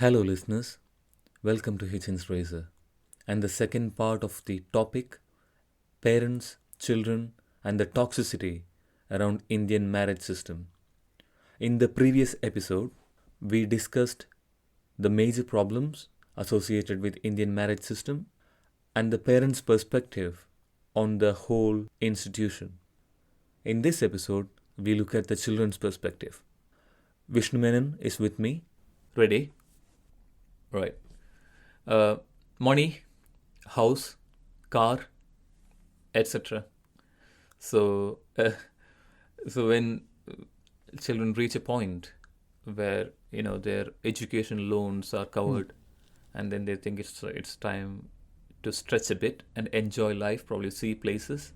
Hello, listeners. Welcome to Hitchens Razor and the second part of the topic parents, children, and the toxicity around Indian marriage system. In the previous episode, we discussed the major problems associated with Indian marriage system and the parents' perspective on the whole institution. In this episode, we look at the children's perspective. Vishnu Menon is with me. Ready? Right. Money, house, car, etc. So, so when children reach a point where their education loans are covered, and then they think it's time to stretch a bit and enjoy life, probably see places.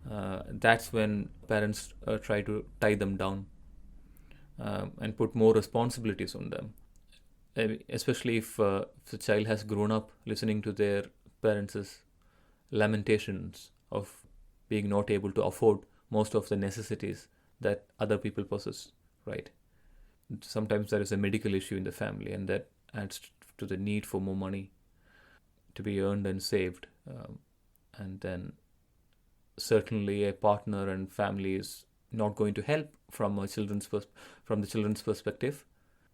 That's when parents try to tie them down and put more responsibilities on them. Especially if the child has grown up listening to their parents' lamentations of being not able to afford most of the necessities that other people possess, right? Sometimes there is a medical issue in the family, and that adds to the need for more money to be earned and saved. And then certainly a partner and family is not going to help from the children's perspective.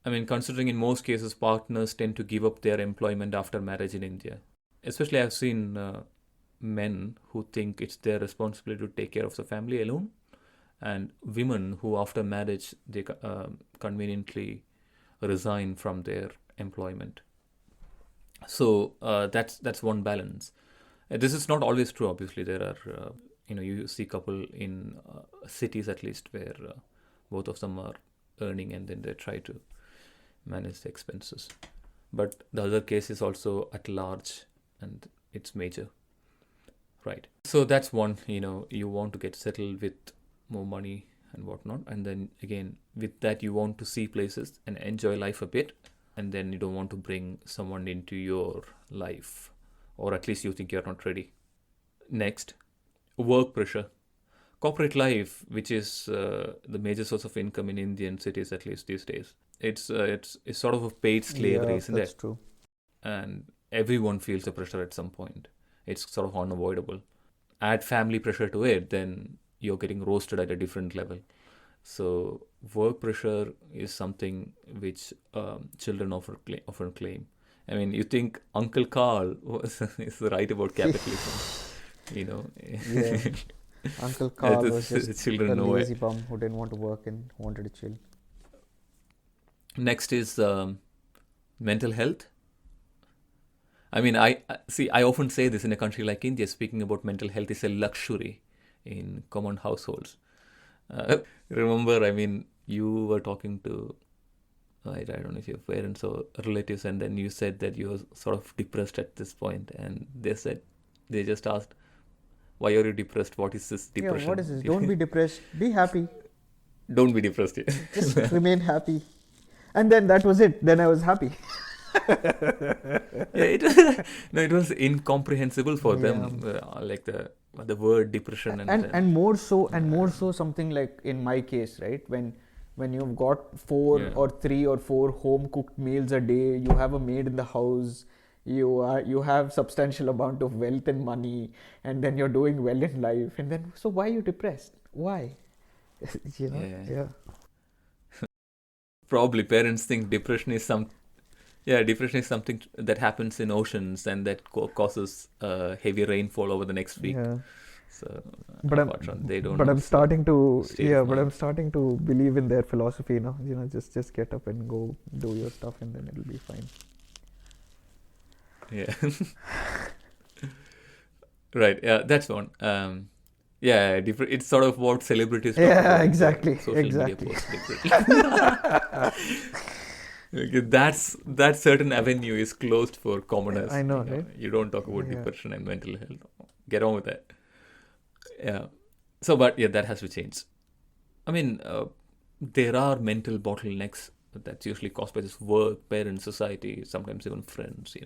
I mean, considering in most cases partners tend to give up their employment after marriage in India. Especially I've seen men who think it's their responsibility to take care of the family alone, and women who after marriage they conveniently resign from their employment. So that's one balance. This is not always true. Obviously, there are you see couple in cities at least where both of them are earning, and then they try to manage the expenses. But the other case is also at large, and it's major, right? So that's one. You want to get settled with more money and whatnot, and then again with that you want to see places and enjoy life a bit, and then you don't want to bring someone into your life, or at least you think you're not ready. Next, work pressure. Corporate life, which is the major source of income in Indian cities, at least these days, it's sort of a paid slavery, isn't That's it? true. And everyone feels the pressure at some point. It's sort of unavoidable. Add family pressure to it, then you're getting roasted at a different level. So work pressure is something which children often claim. I mean, you think Uncle Carl is right about capitalism, you know. Yeah. Uncle Carl was The just a children know lazy it. bum who didn't want to work and wanted to chill. Next is mental health. I mean, I often say this in a country like India, speaking about mental health is a luxury in common households. Remember, I mean, you were talking to, I don't know if your parents or relatives, and then you said that you were sort of depressed at this point, and they just asked, why are you depressed? What is this Yeah, what is depression? this? Don't be depressed. Be happy. Don't be depressed. Just remain happy. And then that was it. Then I was happy. Yeah, it was incomprehensible for them, like the word depression, and then And more so something like in my case, right? When you've got four yeah, or three or four home cooked meals a day, you have a maid in the house, you have substantial amount of wealth and money, and then you're doing well in life, and then so why are you depressed? Why? yeah. Yeah. Probably parents think depression is depression is something that happens in oceans and that causes heavy rainfall over the next week. Yeah. So But apart from they don't but know I'm it's the starting to state of I'm mind. starting to believe in their philosophy, just get up and go do your stuff and then it'll be fine. Yeah. Right. Yeah, that's one. Yeah, it's sort of what celebrities talk Yeah, about in their exactly, social media exactly. posts. Okay, that certain avenue is closed for commoners. I know, right? You don't talk about Yeah. depression and mental health. Get on with that. Yeah. So, but yeah, that has to change. I mean, there are mental bottlenecks that's usually caused by this work, parents, society, sometimes even friends.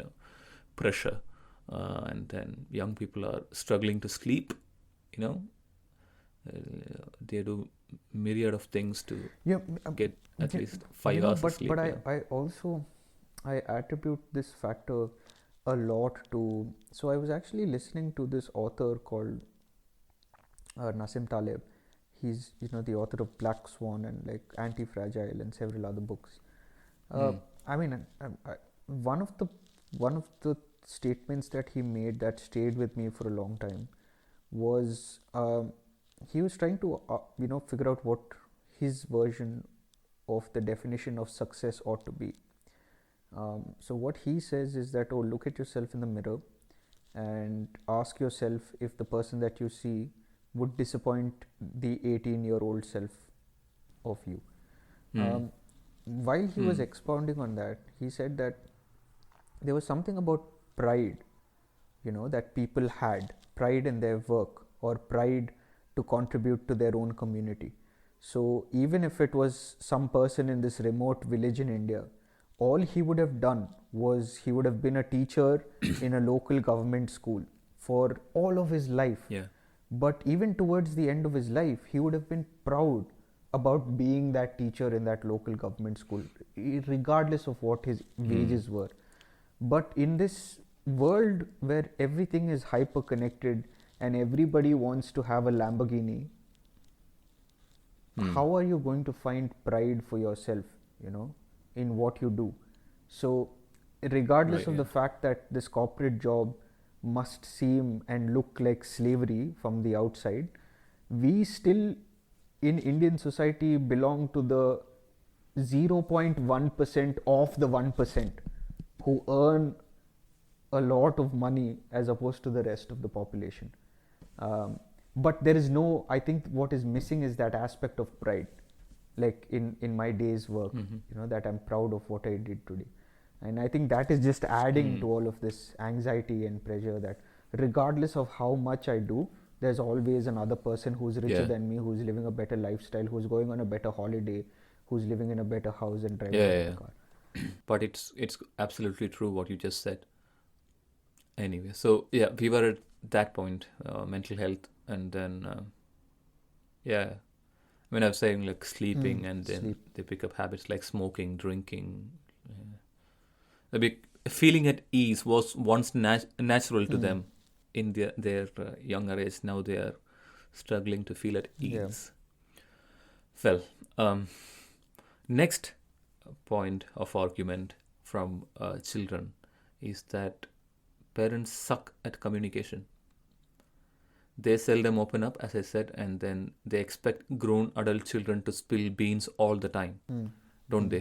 Pressure, and then young people are struggling to sleep. You know, they do myriad of things to Yeah, get at yeah, least 5 hours of but sleep. I also I attribute this factor a lot to. So I was actually listening to this author called Nassim Taleb. He's the author of Black Swan and like Anti-Fragile and several other books. Uh, Hmm. I mean, one of the one of the statements that he made that stayed with me for a long time was he was trying to figure out what his version of the definition of success ought to be. So what he says is that, oh, look at yourself in the mirror and ask yourself if the person that you see would disappoint the 18-year-old self of you. Hmm. Um, while he was Hmm. expounding on that, he said that there was something about pride, that people had pride in their work or pride to contribute to their own community. So even if it was some person in this remote village in India, all he would have done was he would have been a teacher in a local government school for all of his life. Yeah. But even towards the end of his life, he would have been proud about being that teacher in that local government school, regardless of what his Hmm. wages were. But in this world where everything is hyper connected and everybody wants to have a Lamborghini, Hmm. how are you going to find pride for yourself, in what you do? So, regardless Right. of the Yeah. fact that this corporate job must seem and look like slavery from the outside, we still in Indian society belong to the 0.1% of the 1% who earn a lot of money as opposed to the rest of the population. But there is no, I think what is missing is that aspect of pride, like in my day's work, Hmm. that I'm proud of what I did today. And I think that is just adding Hmm. to all of this anxiety and pressure that regardless of how much I do, there's always another person who's richer Yeah. than me, who's living a better lifestyle, who's going on a better holiday, who's living in a better house and Yeah. driving a Yeah. better Yeah. car. But it's absolutely true what you just said. Anyway, so yeah, we were at that point, mental health, and then yeah, when I was saying like sleeping, and then Sleep. they pick up habits like smoking, drinking. The big feeling at ease was once natural to them in their younger age. Now they are struggling to feel at Yeah. ease. Well, um, next point of argument from children is that parents suck at communication. They seldom open up, as I said, and then they expect grown adult children to spill beans all the time, don't they?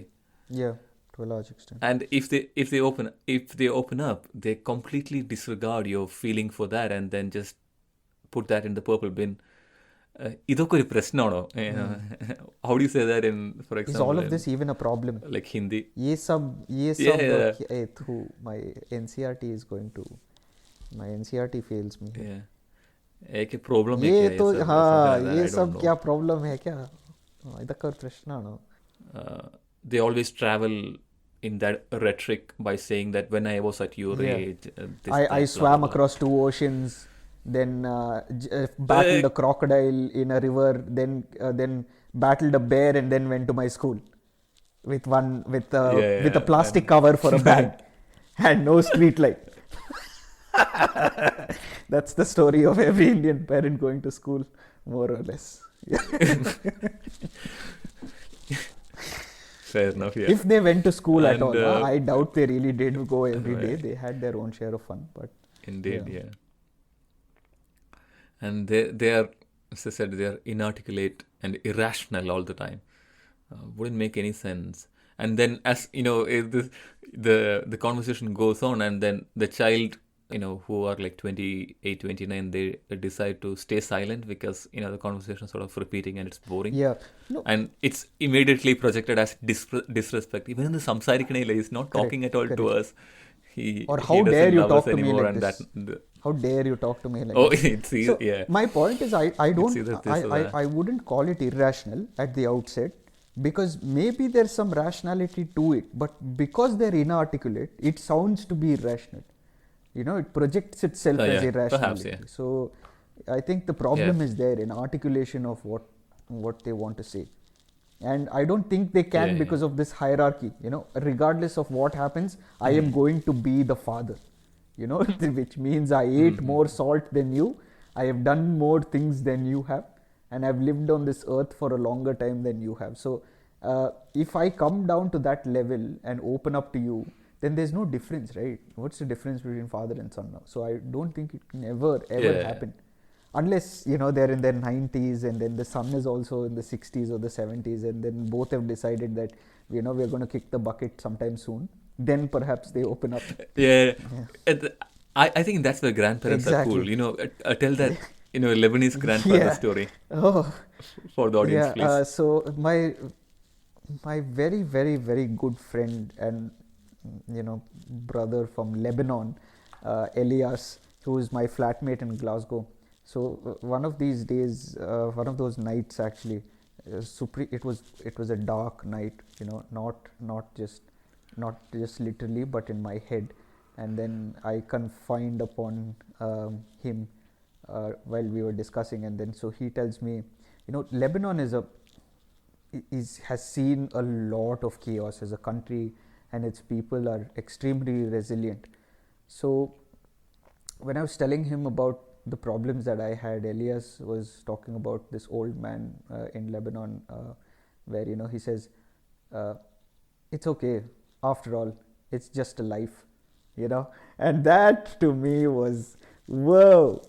Yeah, to a large extent. And if they open up, they completely disregard your feeling for that, and then just put that in the purple bin. ഇതൊക്കെ ഒരു പ്രശ്നമാണോ? How do you say that in, for Is example, all of in this even a problem? like Hindi? ये Yeah, सब yeah, through my NCRT is going to my NCRT fails me here. yeah. एक problem है ये क्या ये तो सब, something हाँ like that, ये I don't सब know. क्या प्रॉब्लम है क्या ഇതൊക്കെ ഒരു പ്രശ്നമാണോ They always travel in that rhetoric by saying that when I was at your yeah age, this, I that, blah, blah, swam blah. across 2 oceans, then battled a crocodile in a river, then battled a bear, and then went to my school with Yeah, with a yeah, plastic cover for a bag and no street light. That's the story of every Indian parent going to school, more or less. fair enough, yeah. If they went to school at And all, I doubt they really did go every day. right, They had their own share of fun, but indeed, yeah. yeah. And they are, as I said, they are inarticulate and irrational all the time. Wouldn't make any sense. And then, as you know, the conversation goes on, and then the child, who are like 28, 29, they decide to stay silent because the conversation is sort of repeating and it's boring. Yeah. No, And it's immediately projected as disrespect. Even in the Samsarikanela, he's not correct, talking at all to correct. us. He Or he how dare doesn't you love us talk to me anymore, like and that. this? How dare you talk to me like Oh, this? it's So yeah. my point is, I It's don't, either this or that. I wouldn't call it irrational at the outset because maybe there's some rationality to it, but because they're inarticulate, it sounds to be irrational. It projects itself Oh, as yeah, perhaps, irrationality. yeah. So I think the Yeah. problem is there in articulation of what they want to say. And I don't think they Yeah, can yeah. because of this hierarchy. Regardless of what happens, I am going to be the father. Which means I ate more salt than you, I have done more things than you have, and I've lived on this earth for a longer time than you have. So if I come down to that level and open up to you, then there's no difference, right? What's the difference between father and son now? So I don't think it can ever Yeah, happen, unless they're in their 90s and then the son is also in the 60s or the 70s, and then both have decided that we're going to kick the bucket sometime soon. Then perhaps they open up. yeah. Yeah, And I think that's where grandparents are cool. exactly. Tell that Lebanese grandfather Yeah. story Oh, for the audience, yeah. please. So my very, very, very good friend and brother from Lebanon, Elias, who is my flatmate in Glasgow. So one of these days, one of those nights actually, it was a dark night, not just literally, but in my head. And then I confined upon him while we were discussing, and then so he tells me, Lebanon has seen a lot of chaos as a country, and its people are extremely resilient. So when I was telling him about the problems that I had, Elias was talking about this old man in Lebanon, where he says, uh, "It's okay. After all, it's just a life," and that to me was whoa.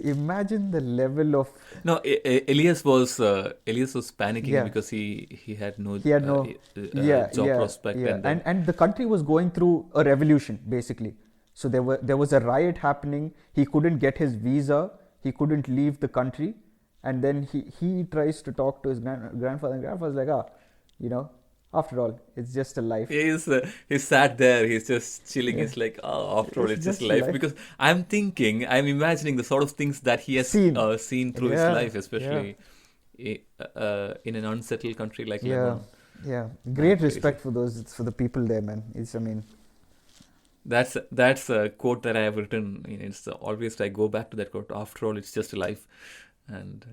Imagine the level of No, Elias was panicking yeah. because he had no He had no yeah, job yeah, prospect, yeah, and and then and the country was going through a revolution basically. So there was a riot happening. He couldn't get his visa. He couldn't leave the country, and then he tries to talk to his grandfather, and grandfather's like, you know, after all, it's just a life. he sat there. He's just chilling. Yeah, He's like, oh, after all, it's it's just just a life. life. Because I'm imagining the sort of things that he has Scene. seen through his Yeah, life, yeah, especially in an unsettled country like yeah, Lebanon. yeah. Great Crazy. respect for the people there, man. I mean, That's a quote that I have written. It's always I go back to that quote. After all, it's just a life, and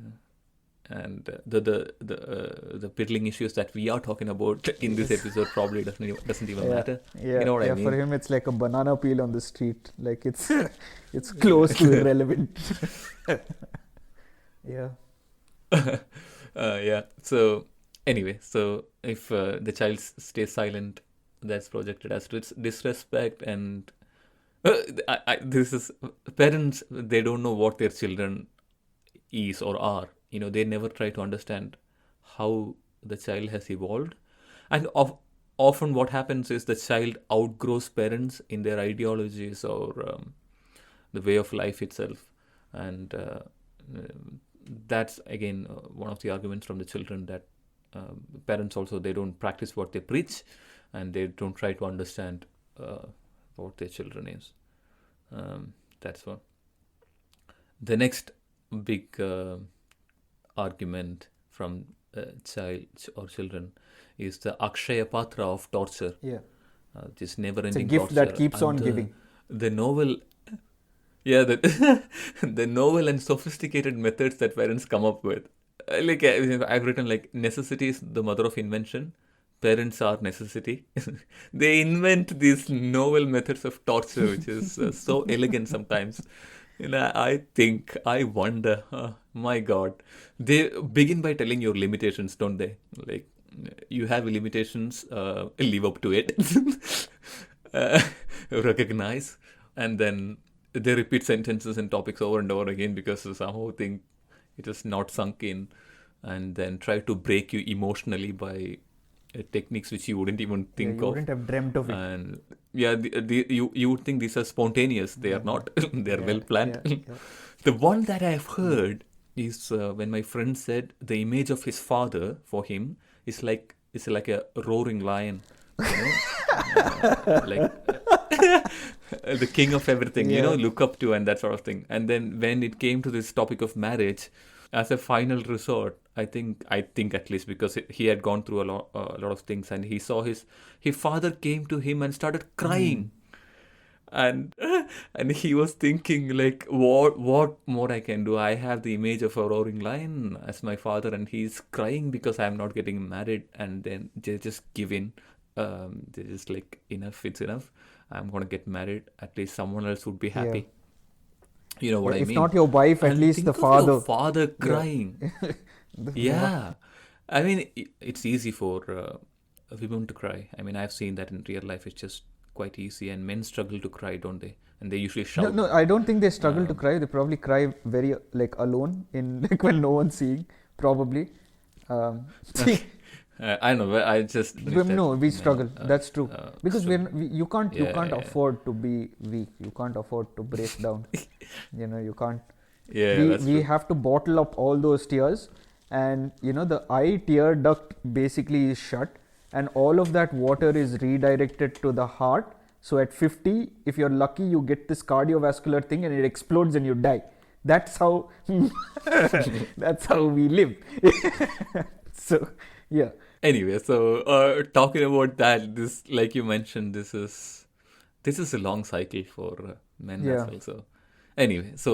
the piddling issues that we are talking about in this episode probably doesn't even yeah, matter. You yeah, know what I yeah. For mean? him, it's like a banana peel on the street. Like it's close to irrelevant. Yeah, Yeah. So anyway, so if the child stays silent, that's projected as disrespect, and this is parents. They don't know what their children is or are. They never try to understand how the child has evolved, and often what happens is the child outgrows parents in their ideologies or the way of life itself, and that's again one of the arguments from the children that parents also they don't practice what they preach, and they don't try to understand what their children is. That's one. The next big argument from child or children is the Akshaya Patra of torture, yeah. this It's a never-ending gift that torture, keeps and on giving. the novel, yeah, the novel and sophisticated methods that parents come up with. I've written like necessity is the mother of invention. Parents are necessity. They invent these novel methods of torture, which is so elegant sometimes. I wonder, my God, they begin by telling your limitations, don't they? Like, you have limitations, live up to it, uh, recognize, and then they repeat sentences and topics over and over again because they somehow think it is not sunk in, and then try to break you emotionally by techniques which you wouldn't even Yeah, think you of. wouldn't have dreamt of it. And yeah, you would think these are spontaneous. They are Mm-hmm. not. They are Yeah, well planned. yeah, yeah. The one that I've heard is when my friend said the image of his father for him is like a roaring lion, you know, like the king of everything, Yeah. look up to and that sort of thing. And then when it came to this topic of marriage, as a final resort, I think at least because he had gone through a lot of things, and he saw his father came to him and started Mm. crying, and And he was thinking like, what more I can do? I have the image of a roaring lion as my father, and he's crying because I'm not getting married. And then they just give in. They're just like, enough, it's enough. I'm gonna get married. At least someone else would be Yeah. happy. You know what Yeah, I if mean? not your wife, at And least the think of your father. father Yeah. crying. The Yeah. I mean, it's easy for women to cry. I mean, I've seen that in real life. It's just quite easy, and men struggle to cry, don't they? And they usually No, shout. no, I don't think they struggle to Um, cry. They probably cry very like alone in like when no one's seeing. Probably. See, I don't know. But I just noticed that no, we men struggle. That's true. Because struggle. you Yeah, can't yeah, afford to be weak. You can't afford to break down. You can't. yeah, that's We true. have to bottle up all those tears, and the eye tear duct basically is shut, and all of that water is redirected to the heart. So at 50, if you're lucky, you get this cardiovascular thing and it explodes and you die. That's how that's how we live. So yeah. Anyway, so talking about that, this, like you mentioned, this is a long cycle for men as Yeah. well. So anyway, so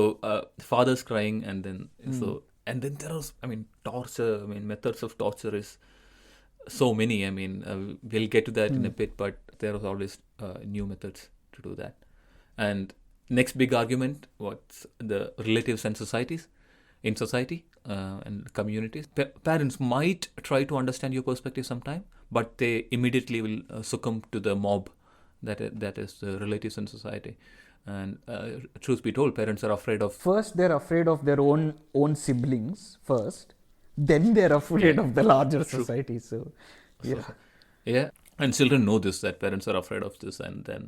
father's crying, and then Mm. there was, I mean, torture. I mean, methods of torture is so many. I mean, we'll get to that in a Mm. bit, but there are always new methods to do that. And next big argument, what's the relatives and societies in society and communities. Parents might try to understand your perspective sometime, but they immediately will succumb to the mob that is the relatives and society. And truth be told, parents are afraid of. First, they're afraid of their own siblings first. Then they're Yeah, afraid of the larger true. society. So, So, yeah. yeah, and children know this, that parents are afraid of this, and then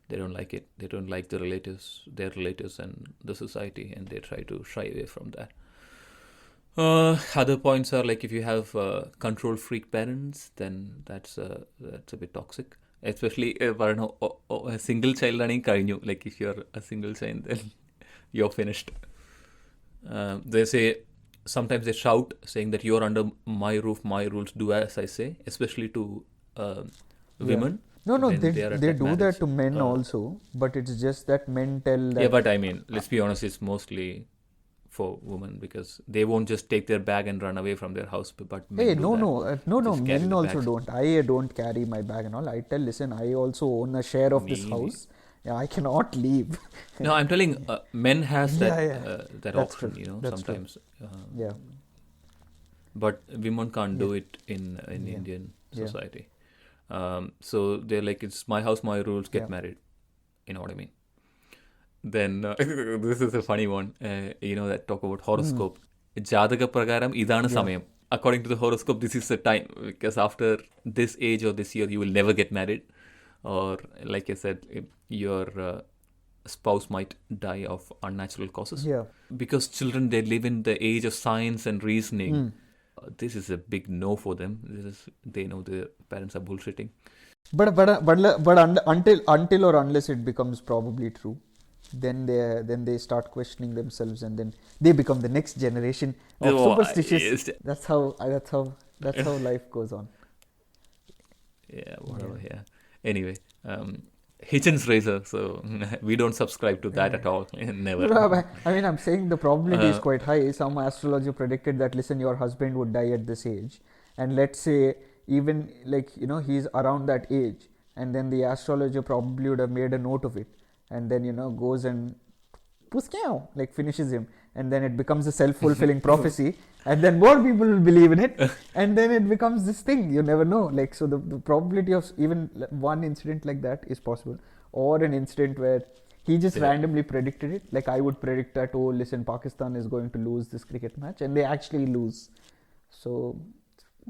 they don't like it. They don't like their relatives, and the society, and they try to shy away from that. Other points are like, if you have control freak parents, then that's a bit toxic. Especially പറയണ a single child ആണെങ്കിൽ കഴിഞ്ഞു. Like if you're a single child, then you're finished. They say, sometimes they shout saying that you're under my roof, my rules, do as I say. Especially to uh, Yeah. women No, when they are at they that do marriage. that to men also, but it's just that men tell Yeah, that. but I mean, let's be honest, it's mostly for women, because they won't just take their bag and run away from their house, but men Hey, do no, that. no, no. Just carry Men the also bags. don't. I don't carry my bag and all. I tell, listen, I also own a share of this Me. house. Yeah, I cannot leave. No, I'm telling, men has Yeah, that yeah. that That's option, true. That's true. sometimes. Yeah, But women can't do yeah, it in yeah, Indian yeah, society. So they're like, it's my house, my rules. yeah. Get married. You know what I mean? Then this is a funny one. That talk about Mm. horoscope. ജാതക പ്രകാരം ഇതാണ് Yeah. സമയം. According to the horoscope, this is the time, because after this age or this year, you will never get married, or like I said, your spouse might die of unnatural causes. Yeah. Because children, they live in the age of science and reasoning. Mm. This is a big no for them. They know their parents are bullshitting. Until or unless it becomes probably true, then they start questioning themselves, and then they become the next generation of Oh, superstitious. yes. That's how life goes on. Yeah, whatever. Yeah. Anyway, Hitchens razor. So we don't subscribe to that at all. Never. No, I mean, I'm saying the probability is Uh, quite high. Some astrologer predicted that, listen, your husband would die at this age, and let's say even like he's around that age, and then the astrologer probably would have made a note of it, and then goes and puskao, like finishes him, and then it becomes a self-fulfilling prophecy, and then more people will believe in it, and then it becomes this thing. You never know. Like, so the probability of even one incident like that is possible, or an incident where he just Yeah. randomly predicted it. Like, I would predict that, oh, listen, Pakistan is going to lose this cricket match, and they actually lose. So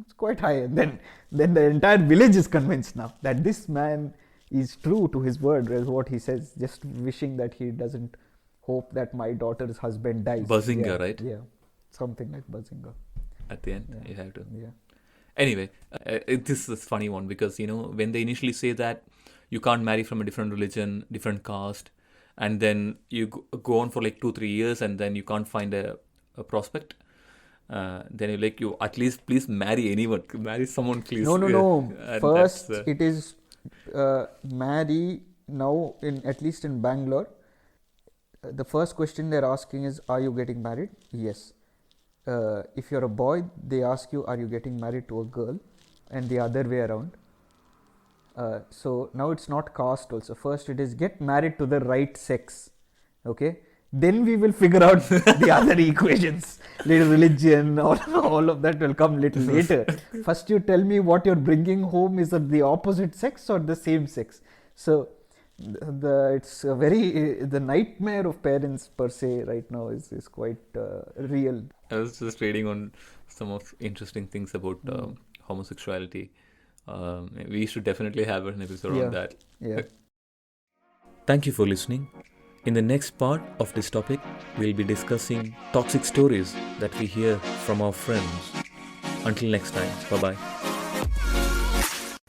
it's quite high, and then the entire village is convinced now that this man is true to his word, is what he says, just wishing that he doesn't hope that my daughter's husband dies. Bazinga, Yeah, right? yeah, something like Bazinga. At the end, Yeah, you have to. yeah, Anyway, this is a funny one, because when they initially say that you can't marry from a different religion, different caste, and then you go on for like 2-3 years, and then you can't find a prospect. Then you're like, you at least please marry anyone, marry someone, please. no. And First, that's it is marry now, in at least in Bangalore, the first question they're asking is, are you getting married? Yes. If you're a boy, they ask you, are you getting married to a girl? And the other way around. So now it's not caste also. First it is get married to the right sex. Okay. Then we will figure out the other equations. Little religion, all of that will come little later. First you tell me what you're bringing home is of the opposite sex or the same sex. So it's a very the nightmare of parents per se right now is quite real. I was just reading on some of interesting things about homosexuality. We should definitely have an episode on that. Yeah. Thank you for listening. In the next part of this topic, we'll be discussing toxic stories that we hear from our friends. Until next time, bye-bye.